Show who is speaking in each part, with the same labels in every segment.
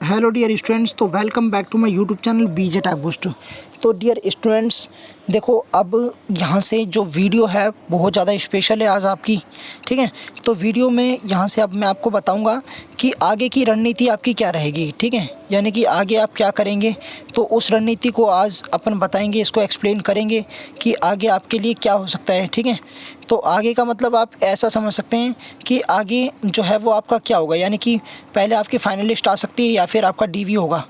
Speaker 1: Hello dear students, तो welcome back to my YouTube channel बीजे टैग बूस्ट। तो डियर स्टूडेंट्स देखो, अब यहाँ से जो वीडियो है बहुत ज़्यादा स्पेशल है आज आपकी, ठीक है। तो वीडियो में यहाँ से अब मैं आपको बताऊँगा कि आगे की रणनीति आपकी क्या रहेगी, ठीक है। यानी कि आगे आप क्या करेंगे, तो उस रणनीति को आज अपन बताएंगे, इसको एक्सप्लेन करेंगे कि आगे आपके लिए क्या हो सकता है, ठीक है। तो आगे का मतलब आप ऐसा समझ सकते हैं कि आगे जो है वो आपका क्या होगा, यानी कि पहले आपकी फाइनल लिस्ट आ सकती है या फिर आपका डीवी होगा,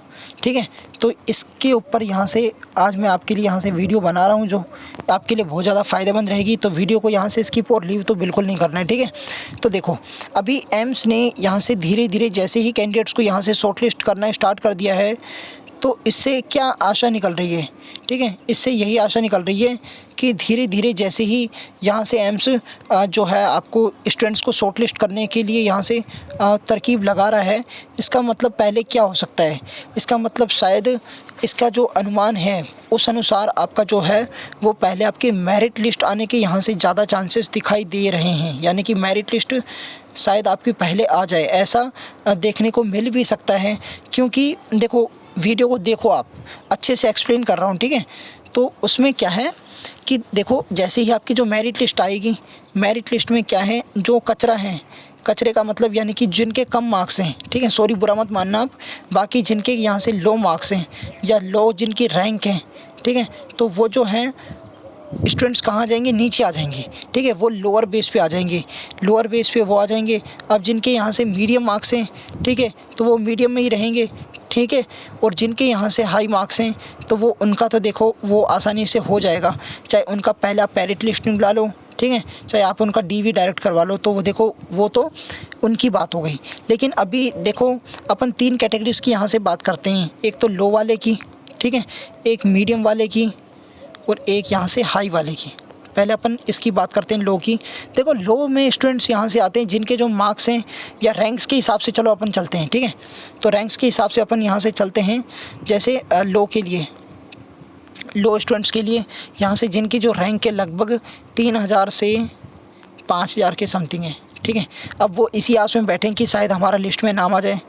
Speaker 1: ठीक है। तो इसके ऊपर यहाँ से आज मैं आपके लिए यहाँ से वीडियो बना रहा हूँ जो आपके लिए बहुत ज़्यादा फ़ायदेमंद रहेगी। तो वीडियो को यहाँ से स्किप और लीव तो बिल्कुल नहीं करना है, ठीक है। तो देखो, अभी एम्स ने यहाँ से धीरे धीरे जैसे ही कैंडिडेट्स को यहाँ से शॉर्टलिस्ट करना स्टार्ट कर दिया है, तो इससे क्या आशा निकल रही है, ठीक है। इससे यही आशा निकल रही है कि धीरे धीरे जैसे ही यहाँ से एम्स जो है आपको स्टूडेंट्स को शॉर्टलिस्ट करने के लिए यहाँ से तरकीब लगा रहा है, इसका मतलब पहले क्या हो सकता है, इसका मतलब शायद इसका जो अनुमान है उस अनुसार आपका जो है वो पहले आपके मेरिट लिस्ट आने के यहाँ से ज़्यादा चांसेस दिखाई दे रहे हैं। यानी कि मेरिट लिस्ट शायद आपकी पहले आ जाए, ऐसा देखने को मिल भी सकता है। क्योंकि देखो, वीडियो को देखो, आप अच्छे से एक्सप्लेन कर रहा हूँ, ठीक है। तो उसमें क्या है कि देखो, जैसे ही आपकी जो मेरिट लिस्ट आएगी, मेरिट लिस्ट में क्या है, जो कचरा है, कचरे का मतलब यानी कि जिनके कम मार्क्स हैं, ठीक है, सॉरी बुरा मत मानना आप, बाकी जिनके यहाँ से लो मार्क्स हैं या लो जिनकी रैंक है, ठीक है, तो वो जो हैं स्टूडेंट्स कहाँ जाएंगे, नीचे आ जाएंगे, ठीक है। वो लोअर बेस पे आ जाएंगे, लोअर बेस पे वो आ जाएंगे। अब जिनके यहाँ से मीडियम मार्क्स हैं, ठीक है, तो वो मीडियम में ही रहेंगे, ठीक है। और जिनके यहाँ से हाई मार्क्स हैं तो वो उनका तो देखो वो आसानी से हो जाएगा, चाहे उनका पहले आप मेरिट लिस्ट निकाल लो, ठीक है, चाहे आप उनका डीवी डायरेक्ट करवा लो, तो वो देखो वो तो उनकी बात हो गई। लेकिन अभी देखो, अपन 3 कैटेगरीज़ की यहाँ से बात करते हैं, एक तो लो वाले की, ठीक है, एक मीडियम वाले की और एक यहाँ से हाई वाले की। पहले अपन इसकी बात करते हैं लो की। देखो, लो में स्टूडेंट्स यहाँ से आते हैं जिनके जो मार्क्स हैं या रैंक्स के हिसाब से, चलो अपन चलते हैं, ठीक है। तो रैंक्स के हिसाब से अपन यहाँ से चलते हैं। जैसे लो के लिए, लो स्टूडेंट्स के लिए यहाँ से जिनकी जो रैंक है लगभग 3000 से 5000 के समथिंग है, ठीक है। अब वो इसी आस में बैठे कि शायद हमारा लिस्ट में नाम आ जाए,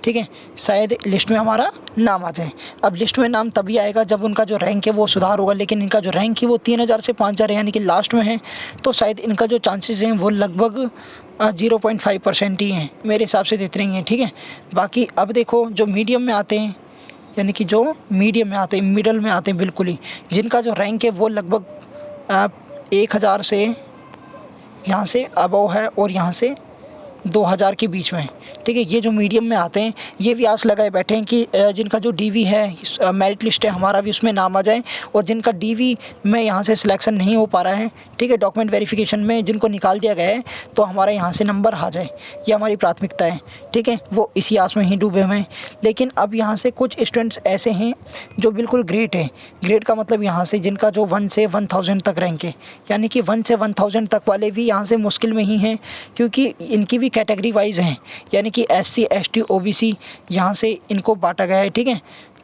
Speaker 1: ठीक है, शायद लिस्ट में हमारा नाम आ जाए। अब लिस्ट में नाम तभी आएगा जब उनका जो रैंक है वो सुधार होगा, लेकिन इनका जो रैंक है वो 3000 से 5000 यानी कि लास्ट में है, तो शायद इनका जो चांसेस हैं वो लगभग 0.5% ही हैं, मेरे हिसाब से इतने ही हैं, ठीक है। बाकी अब देखो, जो मीडियम में आते हैं, यानी कि जो मीडियम में आते हैं, मिडल में आते हैं बिल्कुल ही, जिनका जो रैंक है वो लगभग 1000 से यहाँ से अबव है और यहाँ से 2000 के बीच में, ठीक है। ये जो मीडियम में आते हैं ये भी आस लगाए बैठे हैं कि जिनका जो डीवी है, मेरिट लिस्ट है, हमारा भी उसमें नाम आ जाए। और जिनका डीवी में यहाँ से सिलेक्शन नहीं हो पा रहा है, ठीक है, डॉक्यूमेंट वेरिफिकेशन में जिनको निकाल दिया गया है, तो हमारा यहाँ से नंबर आ जाए, ये हमारी प्राथमिकता है, ठीक है। वो इसी आस में ही डूबे हुए हैं। लेकिन अब यहाँ से कुछ स्टूडेंट्स ऐसे हैं जो बिल्कुल ग्रेट है। ग्रेट का मतलब यहाँ से जिनका जो 1 से 1000 तक रैंक है, यानी कि 1 से 1000 तक वाले भी यहाँ से मुश्किल में ही हैं, क्योंकि इनकी भी कैटेगरी वाइज हैं, यानी कि SC ST OBC यहाँ से इनको बांटा गया है, ठीक है।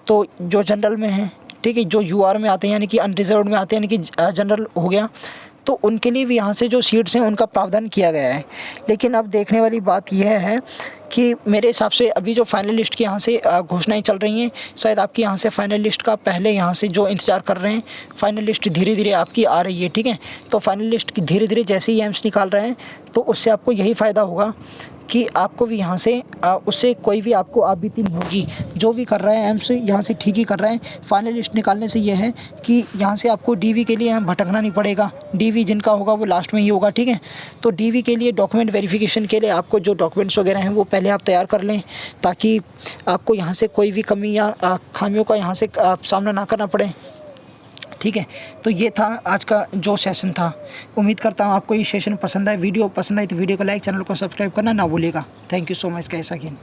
Speaker 1: तो जो जनरल में है, ठीक है, जो UR में आते हैं यानी कि अनरिजर्व्ड में आते हैं, यानी कि जनरल हो गया, तो उनके लिए भी यहाँ से जो सीट्स हैं उनका प्रावधान किया गया है। लेकिन अब देखने वाली बात यह है कि मेरे हिसाब से अभी जो फाइनल लिस्ट की यहाँ से घोषणाएं चल रही हैं, शायद आपकी यहाँ से फाइनल लिस्ट का पहले यहाँ से जो इंतज़ार कर रहे हैं, फाइनल लिस्ट धीरे धीरे आपकी आ रही है, ठीक है। तो फाइनल लिस्ट की धीरे धीरे जैसे ही एम्स निकाल रहे हैं, तो उससे आपको यही फ़ायदा होगा कि आपको भी यहाँ से उससे कोई भी आपको आपबीती नहीं होगी। जो भी कर रहा है एम्स यहाँ से ठीक ही कर रहा है। फाइनल लिस्ट निकालने से ये है कि यहाँ से आपको डीवी के लिए यहाँ भटकना नहीं पड़ेगा। डीवी जिनका होगा वो लास्ट में ही होगा, ठीक है। तो डीवी के लिए डॉक्यूमेंट वेरिफिकेशन के लिए आपको जो डॉक्यूमेंट्स वगैरह हैं वो पहले आप तैयार कर लें, ताकि आपको यहाँ से कोई भी कमी या खामियों का यहाँ से सामना ना करना पड़े, ठीक है। तो ये था आज का जो सेशन था। उम्मीद करता हूँ आपको ये सेशन पसंद आए। वीडियो पसंद आई तो वीडियो को लाइक, चैनल को सब्सक्राइब करना ना भूलिएगा। Thank you so much guys again.